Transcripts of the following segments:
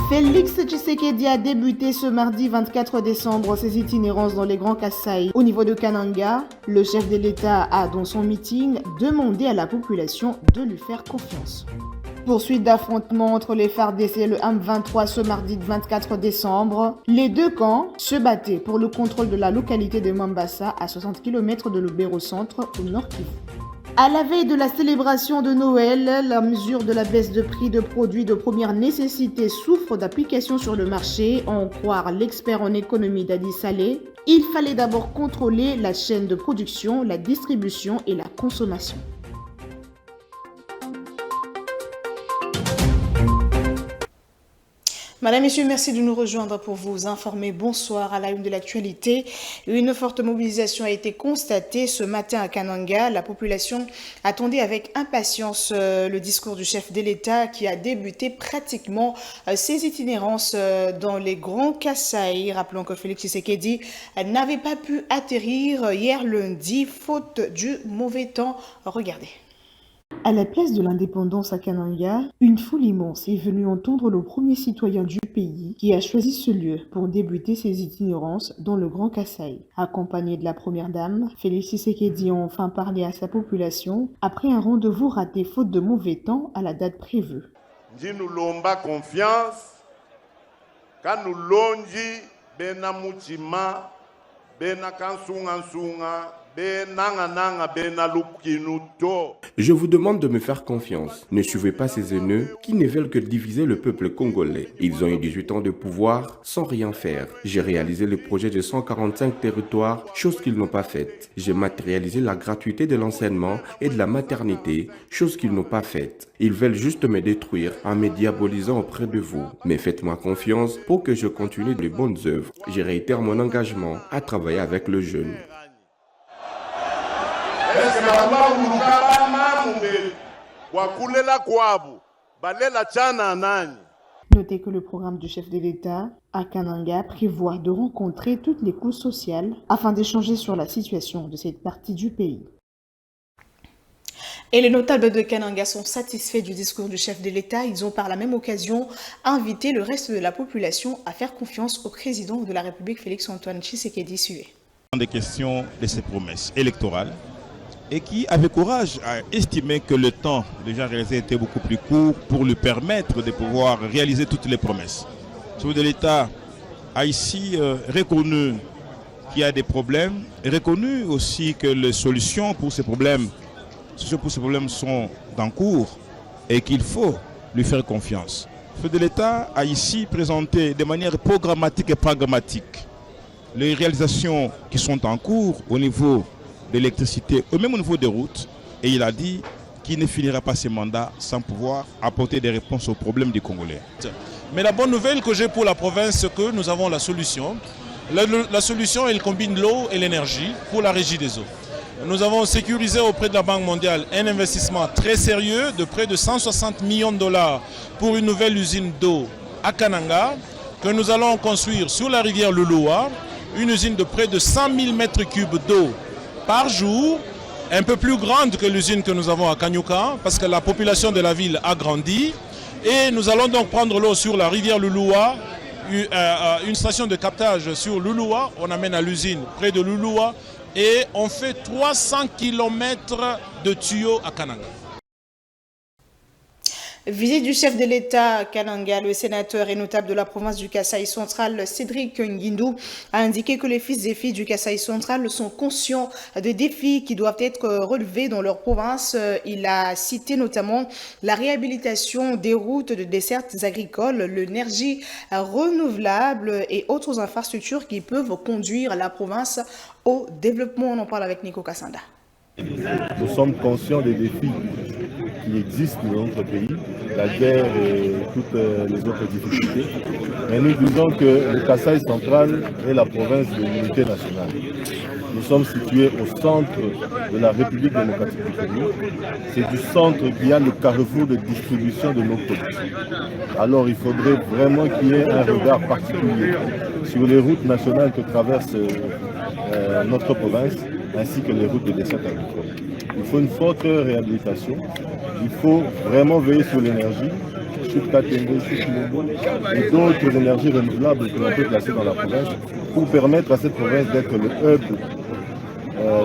Félix Tshisekedi a débuté ce mardi 24 décembre ses itinérances dans les Grands Kasaï. Au niveau de Kananga, le chef de l'État a, dans son meeting, demandé à la population de lui faire confiance. Poursuite d'affrontements entre les FARDC et le M23 ce mardi 24 décembre. Les deux camps se battaient pour le contrôle de la localité de Mambasa à 60 km de l'Obéro-Centre au nord Kivu. À la veille de la célébration de Noël, la mesure de la baisse de prix de produits de première nécessité souffre d'application sur le marché, à en croire l'expert en économie Dadi Saleh. Il fallait d'abord contrôler la chaîne de production, la distribution et la consommation. Madame, Messieurs, merci de nous rejoindre pour vous informer. Bonsoir. À la une de l'actualité, une forte mobilisation a été constatée ce matin à Kananga. La population attendait avec impatience le discours du chef de l'État qui a débuté pratiquement ses itinérances dans les Grands Kasaï. Rappelons que Félix Tshisekedi n'avait pas pu atterrir hier lundi, faute du mauvais temps. Regardez. À la place de l'indépendance à Kananga, une foule immense est venue entendre le premier citoyen du pays qui a choisi ce lieu pour débuter ses itinérances dans le Grand Kasaï. Accompagné de la première dame, Félix Tshisekedi a enfin parlé à sa population après un rendez-vous raté faute de mauvais temps à la date prévue. Nous lomba confiance, quand nous longi, bena mutima, bena kansunga. Je vous demande de me faire confiance. Ne suivez pas ces haineux qui ne veulent que diviser le peuple congolais. Ils ont eu 18 ans de pouvoir sans rien faire. J'ai réalisé le projet de 145 territoires, chose qu'ils n'ont pas faite. J'ai matérialisé la gratuité de l'enseignement et de la maternité, chose qu'ils n'ont pas faite. Ils veulent juste me détruire en me diabolisant auprès de vous. Mais faites-moi confiance pour que je continue les bonnes œuvres. Je réitère mon engagement à travailler avec le jeune. Notez que le programme du chef de l'État à Kananga prévoit de rencontrer toutes les couches sociales afin d'échanger sur la situation de cette partie du pays. Et les notables de Kananga sont satisfaits du discours du chef de l'État. Ils ont par la même occasion invité le reste de la population à faire confiance au président de la République, Félix-Antoine Tshisekedi Sué. Des questions de ses promesses électorales et qui avait courage à estimer que le temps déjà réalisé était beaucoup plus court pour lui permettre de pouvoir réaliser toutes les promesses. Le chef de l'État a ici reconnu qu'il y a des problèmes, reconnu aussi que les solutions pour ces problèmes sont en cours et qu'il faut lui faire confiance. Le chef de l'État a ici présenté de manière programmatique et pragmatique les réalisations qui sont en cours au niveau de l'électricité, ou même au niveau des routes, et il a dit qu'il ne finira pas ses mandats sans pouvoir apporter des réponses aux problèmes des Congolais. Mais la bonne nouvelle que j'ai pour la province, c'est que nous avons la solution. La solution, elle combine l'eau et l'énergie pour la régie des eaux. Nous avons sécurisé auprès de la Banque mondiale un investissement très sérieux de près de 160 millions de dollars pour une nouvelle usine d'eau à Kananga que nous allons construire sur la rivière Luluwa, une usine de près de 100 000 mètres cubes d'eau par jour, un peu plus grande que l'usine que nous avons à Kanyuka, parce que la population de la ville a grandi. Et nous allons donc prendre l'eau sur la rivière Luluwa, une station de captage sur Luluwa, on amène à l'usine près de Luluwa, et on fait 300 km de tuyaux à Kananga. Visite du chef de l'État à Kananga, le sénateur et notable de la province du Kasaï central, Cédric Nguindou, a indiqué que les fils et filles du Kasaï central sont conscients des défis qui doivent être relevés dans leur province. Il a cité notamment la réhabilitation des routes de dessertes agricoles, l'énergie renouvelable et autres infrastructures qui peuvent conduire la province au développement. On en parle avec Nico Kassanda. Nous sommes conscients des défis qui existent dans notre pays, la guerre et toutes les autres difficultés. Mais nous disons que le Kasaï central est la province de l'unité nationale. Nous sommes situés au centre de la République démocratique du Congo. C'est du centre qu'il y a le carrefour de distribution de nos produits. Alors il faudrait vraiment qu'il y ait un regard particulier sur les routes nationales que traverse notre province, ainsi que les routes de dessert agricole. Il faut une forte réhabilitation, il faut vraiment veiller sur l'énergie, Chute Katenge, Chute Lumbu et d'autres énergies renouvelables que l'on peut placer dans la province pour permettre à cette province d'être le hub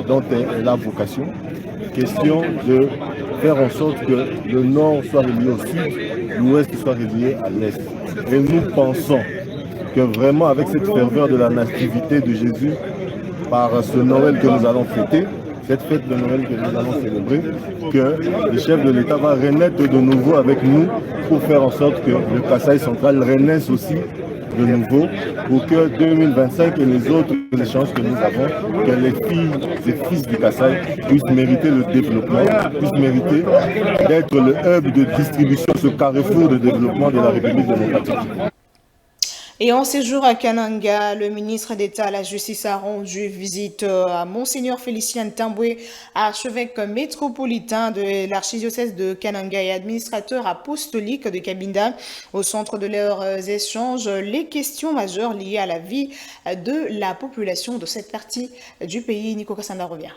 dont elle a vocation. Question de faire en sorte que le nord soit relié au sud, l'ouest soit relié à l'est. Et nous pensons que vraiment avec cette ferveur de la nativité de Jésus, par ce Noël que nous allons fêter, cette fête de Noël que nous allons célébrer, que le chef de l'État va renaître de nouveau avec nous pour faire en sorte que le Kasaï central renaisse aussi de nouveau pour que 2025 et les autres échanges que nous avons, que les filles et fils du Kasaï puissent mériter le développement, puissent mériter d'être le hub de distribution, ce carrefour de développement de la République démocratique. Et en séjour à Kananga, le ministre d'État à la Justice a rendu visite à Monseigneur Félicien Tamboué, archevêque métropolitain de l'archidiocèse de Kananga et administrateur apostolique de Cabinda. Au centre de leurs échanges, les questions majeures liées à la vie de la population de cette partie du pays. Nico Kassanda revient.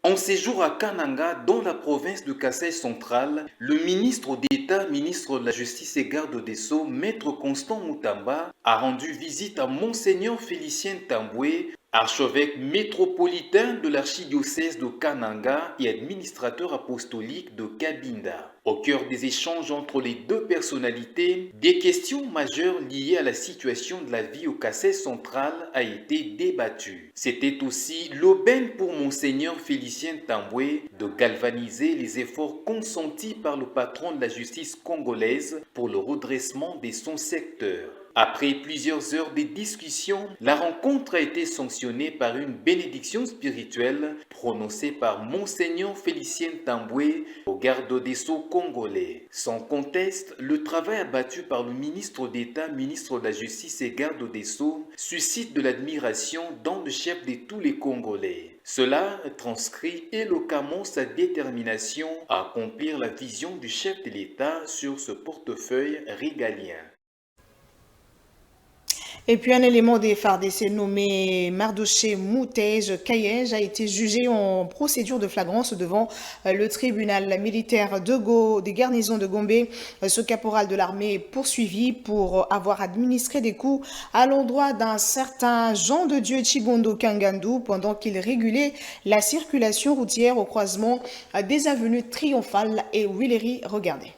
En séjour à Kananga, dans la province de Kasaï central, le ministre d'État, ministre de la Justice et garde des Sceaux, Maître Constant Moutamba, a rendu visite à Monseigneur Félicien Tamboué, archevêque métropolitain de l'archidiocèse de Kananga et administrateur apostolique de Cabinda. Au cœur des échanges entre les deux personnalités, des questions majeures liées à la situation de la vie au Kasaï central a été débattue. C'était aussi l'aubaine pour Monseigneur Félicien Tamboué de galvaniser les efforts consentis par le patron de la justice congolaise pour le redressement de son secteur. Après plusieurs heures de discussion, la rencontre a été sanctionnée par une bénédiction spirituelle prononcée par Monseigneur Félicien Tamboué au garde des Sceaux congolais. Sans conteste, le travail abattu par le ministre d'État, ministre de la Justice et garde des Sceaux suscite de l'admiration dans le chef de tous les Congolais. Cela transcrit éloquemment sa détermination à accomplir la vision du chef de l'État sur ce portefeuille régalien. Et puis un élément des FARDC nommé Mardoché Moutej Kayej a été jugé en procédure de flagrance devant le tribunal militaire des garnisons de Gombe. Ce caporal de l'armée est poursuivi pour avoir administré des coups à l'endroit d'un certain Jean de Dieu Chibondo Kangandu pendant qu'il régulait la circulation routière au croisement des avenues Triomphale et Willery. Regardez.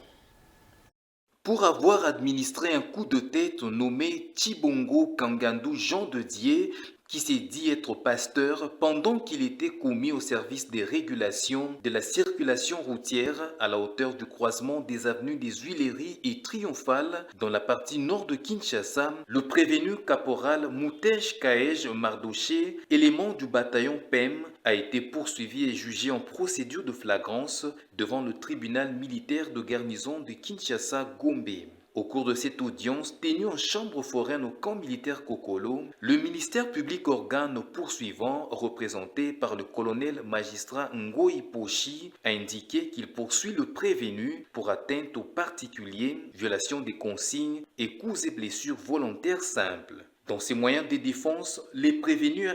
Pour avoir administré un coup de tête nommé Chibongo Kangandu Jean de Dieu, qui s'est dit être pasteur pendant qu'il était commis au service des régulations de la circulation routière à la hauteur du croisement des avenues des Huileries et Triomphale dans la partie nord de Kinshasa, le prévenu caporal Moutej Kayej Mardoché, élément du bataillon PEM, a été poursuivi et jugé en procédure de flagrance devant le tribunal militaire de garnison de Kinshasa-Gombe. Au cours de cette audience, tenue en chambre foraine au camp militaire Kokolo, le ministère public organe poursuivant, représenté par le colonel magistrat Ngoï Pochi, a indiqué qu'il poursuit le prévenu pour atteinte aux particuliers, violation des consignes et coups et blessures volontaires simples. Dans ses moyens de défense, les prévenus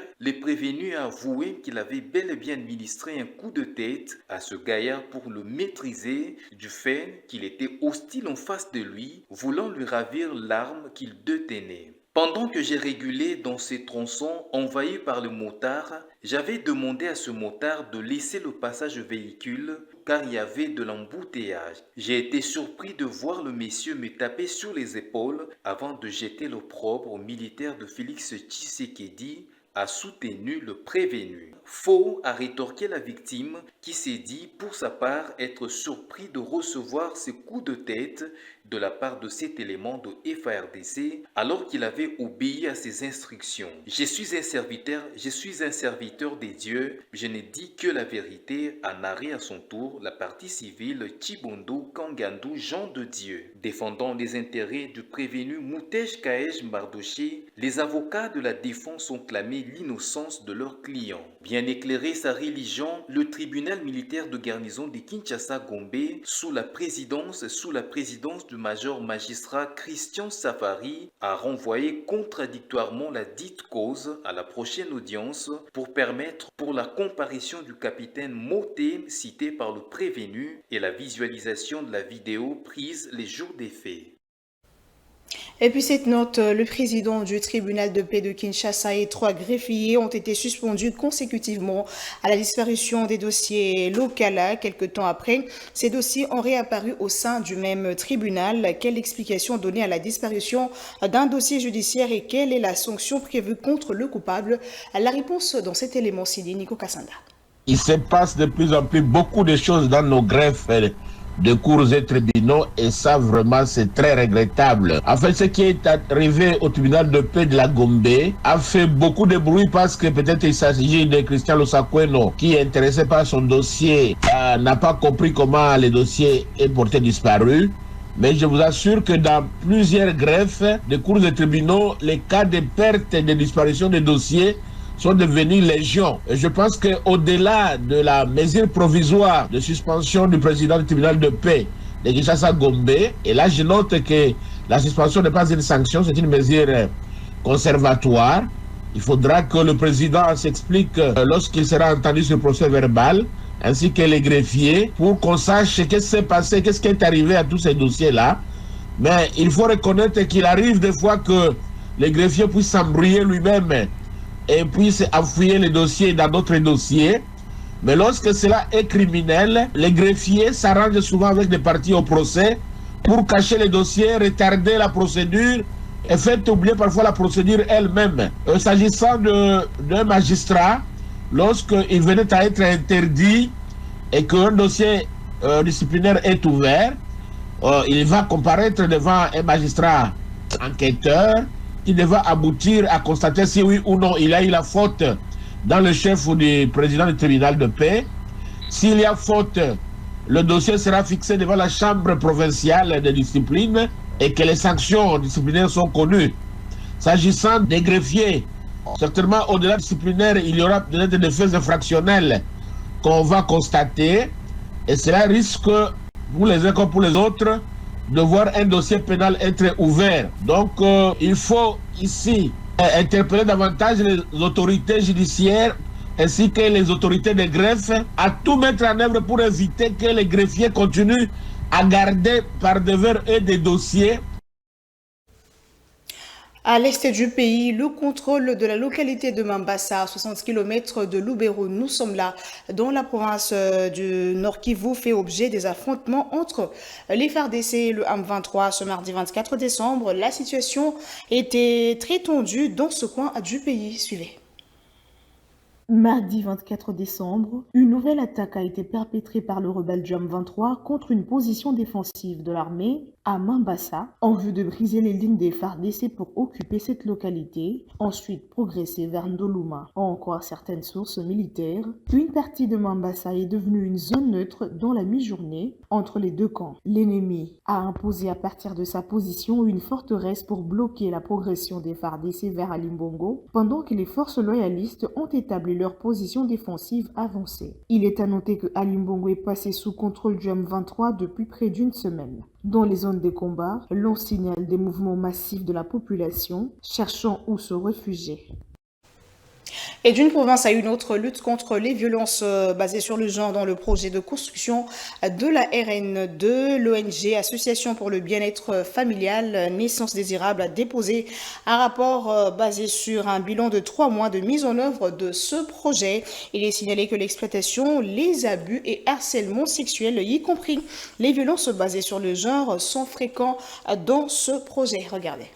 a avoué qu'il avait bel et bien administré un coup de tête à ce gaillard pour le maîtriser du fait qu'il était hostile en face de lui, voulant lui ravir l'arme qu'il détenait. Pendant que j'ai régulé dans ces tronçons envahis par le motard, j'avais demandé à ce motard de laisser le passage véhicule car il y avait de l'embouteillage. J'ai été surpris de voir le monsieur me taper sur les épaules avant de jeter l'opprobre au militaire de Félix Tshisekedi, a soutenu le prévenu. Faux, a rétorqué la victime qui s'est dit pour sa part être surpris de recevoir ces coups de tête de la part de cet élément de FARDC alors qu'il avait obéi à ses instructions. Je suis un serviteur des dieux, je n'ai dit que la vérité, a narré à son tour la partie civile Chibondo Kangandu Jean de Dieu. Défendant les intérêts du prévenu Moutej Kayej Mardoché, les avocats de la défense ont clamé l'innocence de leurs clients. Bien éclairer sa religion, le tribunal militaire de garnison de Kinshasa-Gombe, sous la présidence du major magistrat Christian Safari a renvoyé contradictoirement la dite cause à la prochaine audience pour permettre pour la comparution du capitaine Moté cité par le prévenu et la visualisation de la vidéo prise les jours des faits. Et puis cette note, le président du tribunal de paix de Kinshasa et 3 greffiers ont été suspendus consécutivement à la disparition des dossiers Lokala. Quelque temps après, ces dossiers ont réapparu au sein du même tribunal. Quelle explication donner à la disparition d'un dossier judiciaire et quelle est la sanction prévue contre le coupable? La réponse dans cet élément signé Nico Kassanda. Il se passe de plus en plus beaucoup de choses dans nos greffes de cours et tribunaux et ça vraiment c'est très regrettable. En fait, ce qui est arrivé au tribunal de paix de la Gombe a fait beaucoup de bruit parce que peut-être il s'agit de Christian Losakweno qui est intéressé par son dossier, n'a pas compris comment le dossier est porté disparu. Mais je vous assure que dans plusieurs greffes de cours et tribunaux, les cas de perte et de disparition des dossiers sont devenus légion. Et je pense qu'au-delà de la mesure provisoire de suspension du président du tribunal de paix de Kinshasa Gombe, et là je note que la suspension n'est pas une sanction, c'est une mesure conservatoire. Il faudra que le président s'explique lorsqu'il sera entendu sur le procès verbal, ainsi que les greffiers, pour qu'on sache qu'est-ce qui s'est passé, qu'est-ce qui est arrivé à tous ces dossiers-là. Mais il faut reconnaître qu'il arrive des fois que les greffiers puissent s'embrouiller lui-même et puisse enfouir les dossiers dans d'autres dossiers. Mais lorsque cela est criminel, les greffiers s'arrangent souvent avec des parties au procès pour cacher les dossiers, retarder la procédure et faire oublier parfois la procédure elle-même. S'agissant d'un magistrat, lorsqu'il venait à être interdit et qu'un dossier disciplinaire est ouvert, il va comparaître devant un magistrat enquêteur qui devra aboutir à constater si oui ou non il a eu la faute dans le chef ou du président du tribunal de paix. S'il y a faute, le dossier sera fixé devant la chambre provinciale de discipline et que les sanctions disciplinaires sont connues. S'agissant des greffiers, certainement au-delà disciplinaire, il y aura peut-être des faits infractionnels qu'on va constater et cela risque, pour les uns comme pour les autres, de voir un dossier pénal être ouvert. Donc, il faut ici interpeller davantage les autorités judiciaires ainsi que les autorités de greffe à tout mettre en œuvre pour éviter que les greffiers continuent à garder par devers et des dossiers. À l'est du pays, le contrôle de la localité de Mambasa, à 60 km de Lubero, nous sommes là, dans la province du Nord Kivu, fait objet des affrontements entre les FARDC et le M23 ce mardi 24 décembre. La situation était très tendue dans ce coin du pays. Suivez. Mardi 24 décembre, une nouvelle attaque a été perpétrée par le rebelle du M23 contre une position défensive de l'armée à Mambasa en vue de briser les lignes des FARDC pour occuper cette localité, ensuite progresser vers Ndoluma. En croire certaines sources militaires, une partie de Mambasa est devenue une zone neutre dans la mi-journée entre les deux camps. L'ennemi a imposé à partir de sa position une forteresse pour bloquer la progression des FARDC vers Alimbongo, pendant que les forces loyalistes ont établi leur position défensive avancée. Il est à noter que Alimbongo est passé sous contrôle du M23 depuis près d'une semaine. Dans les zones de combat, l'on signale des mouvements massifs de la population cherchant où se réfugier. Et d'une province à une autre, lutte contre les violences basées sur le genre dans le projet de construction de la RN2. L'ONG Association pour le bien-être familial Naissance Désirable a déposé un rapport basé sur un bilan de 3 mois de mise en œuvre de ce projet. Il est signalé que l'exploitation, les abus et harcèlement sexuel, y compris les violences basées sur le genre, sont fréquents dans ce projet. Regardez.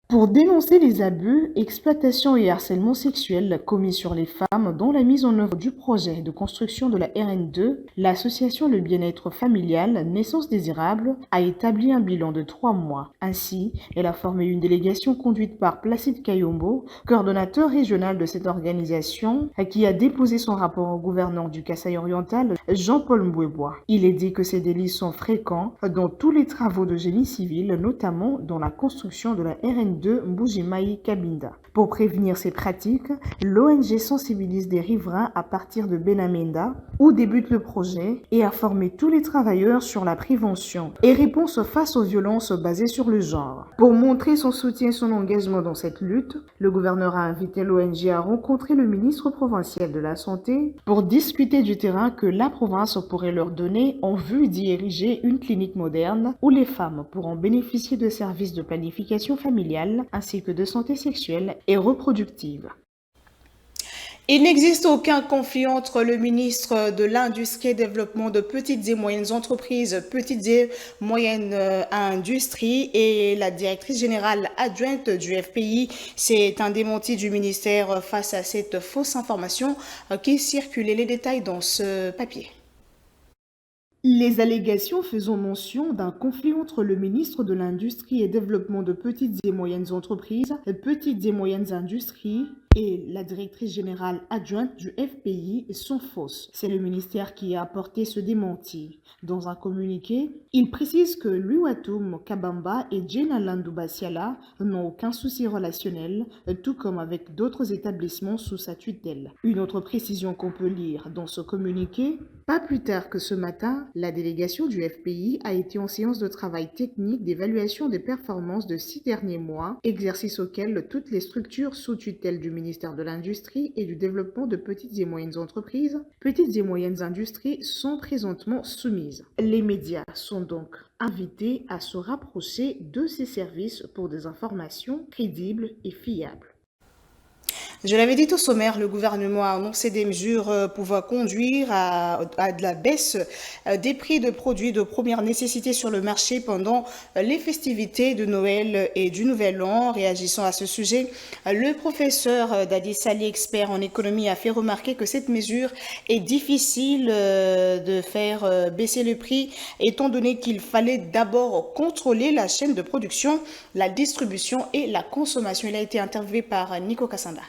Pour dénoncer les abus, exploitation et harcèlement sexuel commis sur les femmes dans la mise en œuvre du projet de construction de la RN2, l'association Le Bien-être Familial Naissance Désirable a établi un bilan de 3 mois. Ainsi, elle a formé une délégation conduite par Placide Kayombo, coordonnateur régional de cette organisation, qui a déposé son rapport au gouverneur du Kasaï oriental, Jean-Paul Mbouébois. Il est dit que ces délits sont fréquents dans tous les travaux de génie civil, notamment dans la construction de la RN2. commune de Mbujimayi Kabinda. Pour prévenir ces pratiques, l'ONG sensibilise des riverains à partir de Benamenda, où débute le projet, et a formé tous les travailleurs sur la prévention et réponse face aux violences basées sur le genre. Pour montrer son soutien et son engagement dans cette lutte, le gouverneur a invité l'ONG à rencontrer le ministre provincial de la Santé pour discuter du terrain que la province pourrait leur donner en vue d'y ériger une clinique moderne où les femmes pourront bénéficier de services de planification familiale ainsi que de santé sexuelle et reproductive. Il n'existe aucun conflit entre le ministre de l'Industrie et Développement de petites et moyennes entreprises, petites et moyennes industries et la directrice générale adjointe du FPI. C'est un démenti du ministère face à cette fausse information qui circulait. Les détails dans ce papier. Les allégations faisant mention d'un conflit entre le ministre de l'Industrie et Développement de petites et moyennes entreprises, petites et moyennes industries et la directrice générale adjointe du FPI sont fausses. C'est le ministère qui a apporté ce démenti. Dans un communiqué, il précise que Luwatum Kabamba et Jena Landubasiala n'ont aucun souci relationnel, tout comme avec d'autres établissements sous sa tutelle. Une autre précision qu'on peut lire dans ce communiqué, pas plus tard que ce matin, la délégation du FPI a été en séance de travail technique d'évaluation des performances de 6 derniers mois, exercice auquel toutes les structures sous tutelle du ministère de l'Industrie et du Développement de petites et moyennes entreprises, petites et moyennes industries sont présentement soumises. Les médias sont donc invités à se rapprocher de ces services pour des informations crédibles et fiables. Je l'avais dit au sommaire, le gouvernement a annoncé des mesures pouvant conduire à de la baisse des prix de produits de première nécessité sur le marché pendant les festivités de Noël et du Nouvel An. Réagissant à ce sujet, le professeur Dadi Sali, expert en économie, a fait remarquer que cette mesure est difficile de faire baisser le prix, étant donné qu'il fallait d'abord contrôler la chaîne de production, la distribution et la consommation. Il a été interviewé par Nico Kassanda.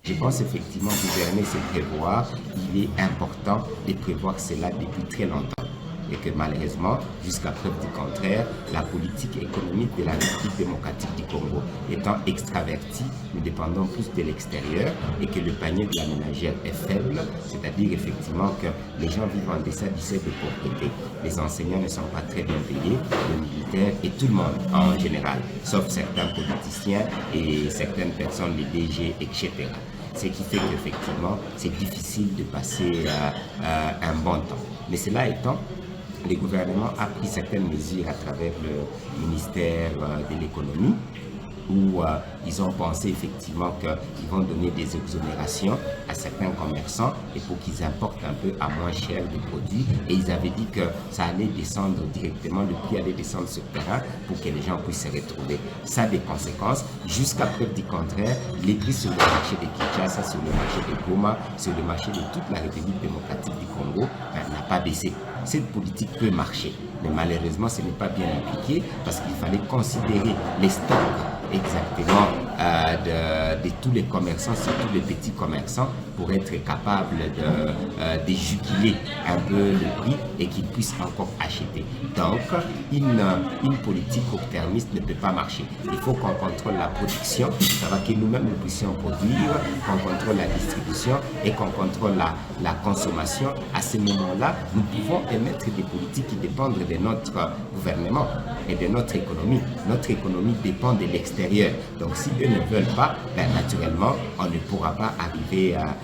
Je pense effectivement gouverner, c'est prévoir. Il est important de prévoir cela depuis très longtemps. Et que malheureusement, jusqu'à preuve du contraire, la politique économique de la République démocratique du Congo étant extravertie, nous dépendons plus de l'extérieur et que le panier de la ménagère est faible, c'est-à-dire effectivement que les gens vivent en deçà du seuil de pauvreté. Les enseignants ne sont pas très bien payés, les militaires et tout le monde en général, sauf certains politiciens et certaines personnes, les DG, etc. Ce qui fait qu'effectivement, c'est difficile de passer un bon temps. Mais cela étant, le gouvernement a pris certaines mesures à travers le ministère de l'économie où ils ont pensé effectivement qu'ils vont donner des exonérations à certains commerçants et pour qu'ils importent un peu à moins cher des produits. Et ils avaient dit que ça allait descendre directement, le prix allait descendre sur le terrain pour que les gens puissent se retrouver. Ça a des conséquences. Jusqu'à preuve du contraire, les prix sur le marché de Kinshasa, sur le marché de Goma, sur le marché de toute la République démocratique du Congo n'a pas baissé. Cette politique peut marcher, mais malheureusement ce n'est pas bien appliqué parce qu'il fallait considérer les stocks exactement de tous les commerçants, surtout les petits commerçants, pour être capable de juguler un peu le prix et qu'ils puissent encore acheter. Donc, une politique court-termiste ne peut pas marcher. Il faut qu'on contrôle la production, ça va que nous-mêmes nous puissions produire, qu'on contrôle la distribution et qu'on contrôle la consommation. À ce moment-là, nous pouvons émettre des politiques qui dépendent de notre gouvernement et de notre économie. Notre économie dépend de l'extérieur. Donc, si eux ne veulent pas, naturellement, on ne pourra pas arriver à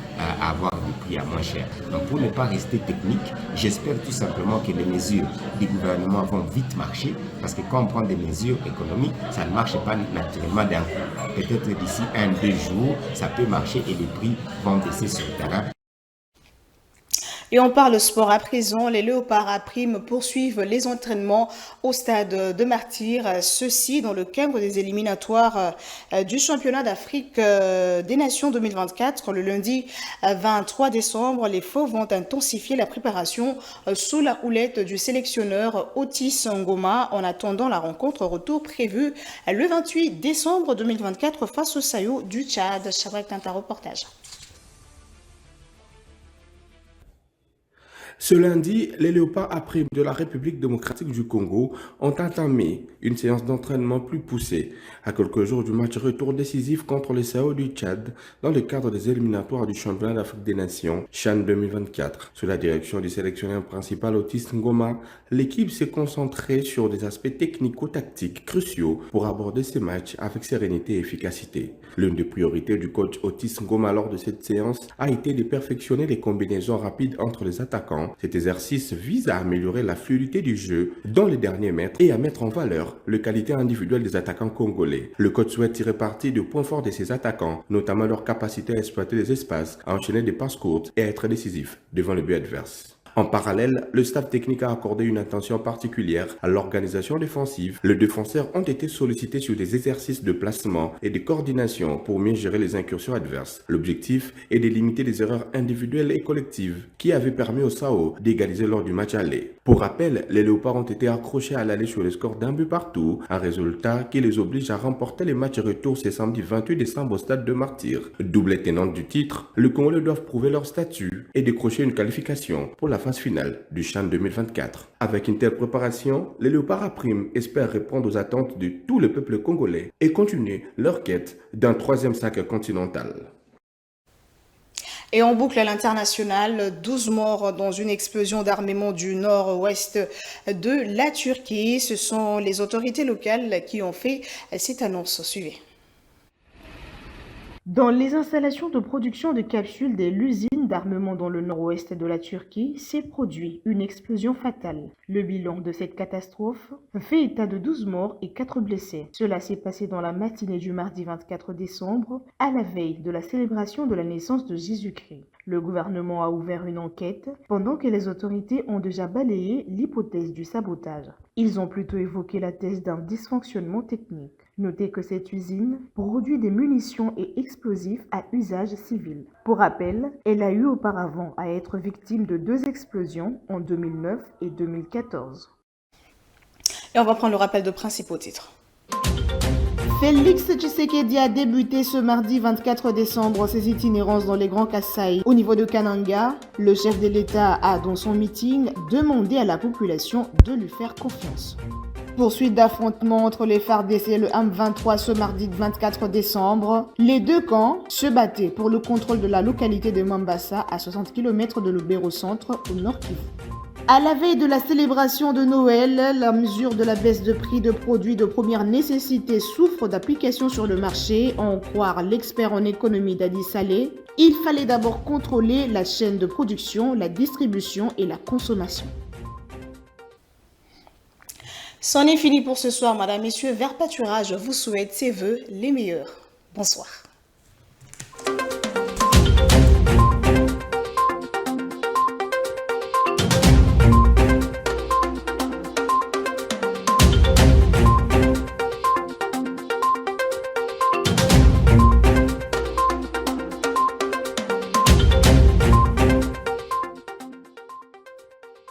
avoir des prix à moins cher. Donc, pour ne pas rester technique, j'espère tout simplement que les mesures du gouvernement vont vite marcher, parce que quand on prend des mesures économiques, ça ne marche pas naturellement d'un coup. Peut-être d'ici 1-2 jours, ça peut marcher et les prix vont baisser sur le terrain. Et on parle sport à présent. Les Léopards à Prime poursuivent les entraînements au stade de Martyr. Ceci dans le cadre des éliminatoires du championnat d'Afrique des Nations 2024. Le lundi 23 décembre, les Faux vont intensifier la préparation sous la houlette du sélectionneur Otis Ngoma en attendant la rencontre retour prévue le 28 décembre 2024 face au Sayo du Tchad. Chabrak Tinta, reportage. Ce lundi, les léopards après de la République démocratique du Congo ont entamé une séance d'entraînement plus poussée à quelques jours du match retour décisif contre les Sao du Tchad dans le cadre des éliminatoires du championnat d'Afrique des Nations CHAN 2024. Sous la direction du sélectionneur principal Otis Ngoma, l'équipe s'est concentrée sur des aspects technico-tactiques cruciaux pour aborder ces matchs avec sérénité et efficacité. L'une des priorités du coach Otis Ngoma lors de cette séance a été de perfectionner les combinaisons rapides entre les attaquants. Cet exercice vise à améliorer la fluidité du jeu dans les derniers mètres et à mettre en valeur les qualités individuelles des attaquants congolais. Le coach souhaite tirer parti du point fort de ses attaquants, notamment leur capacité à exploiter les espaces, à enchaîner des passes courtes et à être décisif devant le but adverse. En parallèle, le staff technique a accordé une attention particulière à l'organisation défensive. Les défenseurs ont été sollicités sur des exercices de placement et de coordination pour mieux gérer les incursions adverses. L'objectif est de limiter les erreurs individuelles et collectives qui avaient permis aux Sao d'égaliser lors du match aller. Pour rappel, les Léopards ont été accrochés à l'aller sur le score d'un but partout, un résultat qui les oblige à remporter les matchs retour ce samedi 28 décembre au stade de Martyrs. Double tenante du titre, les Congolais doivent prouver leur statut et décrocher une qualification pour la phase finale du CHAN 2024. Avec une telle préparation, les Léopards à prime espèrent répondre aux attentes de tout le peuple congolais et continuer leur quête d'un troisième sac continental. Et on boucle à l'international, 12 morts dans une explosion d'armement du nord-ouest de la Turquie. Ce sont les autorités locales qui ont fait cette annonce. Suivez. Dans les installations de production de capsules de l'usine d'armement dans le nord-ouest de la Turquie, s'est produit une explosion fatale. Le bilan de cette catastrophe fait état de 12 morts et 4 blessés. Cela s'est passé dans la matinée du mardi 24 décembre, à la veille de la célébration de la naissance de Jésus-Christ. Le gouvernement a ouvert une enquête pendant que les autorités ont déjà balayé l'hypothèse du sabotage. Ils ont plutôt évoqué la thèse d'un dysfonctionnement technique. Notez que cette usine produit des munitions et explosifs à usage civil. Pour rappel, elle a eu auparavant à être victime de 2 explosions en 2009 et 2014. Et on va prendre le rappel de principaux titres. Félix Tshisekedi a débuté ce mardi 24 décembre ses itinérances dans les Grands Kasaï. Au niveau de Kananga, le chef de l'État a, dans son meeting, demandé à la population de lui faire confiance. Poursuite d'affrontements entre les FARDC et le M23 ce mardi 24 décembre. Les deux camps se battaient pour le contrôle de la localité de Mambasa, à 60 km de Lubero Centre, au nord Kivu. À la veille de la célébration de Noël, la mesure de la baisse de prix de produits de première nécessité souffre d'application sur le marché, à en croire l'expert en économie Dadi Saleh. Il fallait d'abord contrôler la chaîne de production, la distribution et la consommation. C'en est fini pour ce soir, Madame, Messieurs. Vers Pâturage vous souhaite ses vœux les meilleurs. Bonsoir.